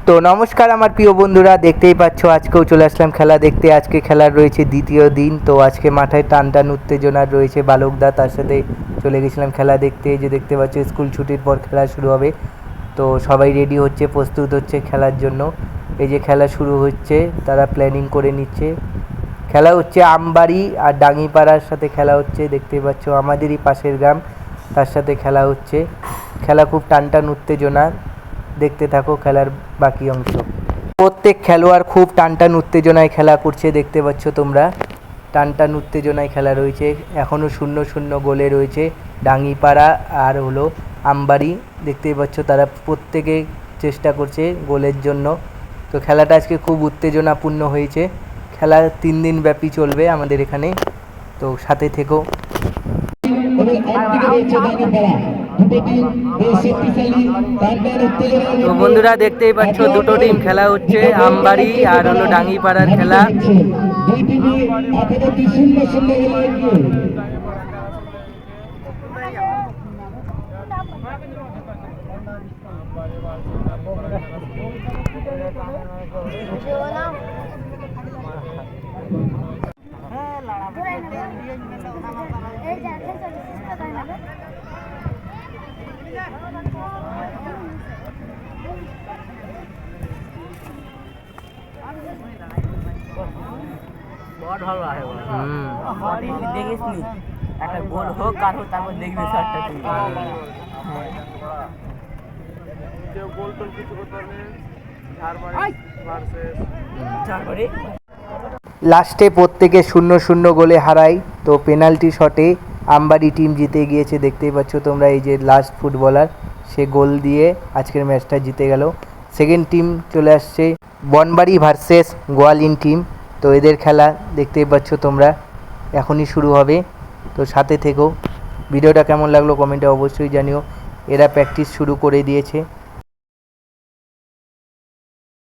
তো নমস্কার আমার প্রিয় বন্ধুরা, দেখতেই পাচ্ছ আজকেও চলে আসলাম খেলা দেখতে। আজকে খেলার রয়েছে দ্বিতীয় দিন। তো আজকে মাথায় টান টান উত্তেজনার রয়েছে বালকদা, তার সাথে চলে গেছিলাম খেলা দেখতে। এই যে দেখতে পাচ্ছ স্কুল ছুটির পর খেলা শুরু হবে, তো সবাই রেডি হচ্ছে, প্রস্তুত হচ্ছে খেলার জন্য। এই যে খেলা শুরু হচ্ছে, তারা প্ল্যানিং করে নিচ্ছে। খেলা হচ্ছে আমবাড়ি আর ডাঙ্গিপাড়ার সাথে খেলা হচ্ছে, দেখতেই পাচ্ছ আমাদেরই পাশের গ্রাম, তার সাথে খেলা হচ্ছে। খেলা খুব টান টান উত্তেজনা, দেখতে থাকো খেলার বাকি অংশ। প্রত্যেক খেলোয়াড় খুব টান টান উত্তেজনায় খেলা করছে, দেখতে পাচ্ছ তোমরা টান টান উত্তেজনায় খেলা রয়েছে। এখনও 0-0 গোলে রয়েছে ডাঙ্গিপাড়া আর হলো আমবাড়ি। দেখতেই পাচ্ছ তারা প্রত্যেকে চেষ্টা করছে গোলের জন্য। তো খেলাটা আজকে খুব উত্তেজনাপূর্ণ হয়েছে। খেলা 3 দিন ব্যাপী চলবে আমাদের এখানে, তো সাথে থেকো। তো বন্ধুরা দেখতেই পাচ্ছ দুটো টিম খেলা হচ্ছে, আমবাড়ি আর হলো ডাঙ্গিপাড়ার খেলা। দেখিস নি একটা গোল হোক আর হোক, তারপর দেখবি শটটা তুই। লাস্টে প্রত্যেকে 0-0 গোলে হারায়। তো পেনাল্টি শটে আমবাড়ি টিম জিতে গিয়েছে, দেখতেই পাচ্ছ তোমরা। এই যে লাস্ট ফুটবলার, সে গোল দিয়ে আজকের ম্যাচটা জিতে গেল। সেকেন্ড টিম চলে আসছে বনবাড়ি ভার্সেস গোয়ালিন টিম। তো এদের খেলা দেখতেই পাচ্ছ তোমরা, এখনই শুরু হবে, তো সাথে থেকো। ভিডিওটা কেমন লাগলো কমেন্টে অবশ্যই জানিও। এরা প্র্যাকটিস শুরু করে দিয়েছে।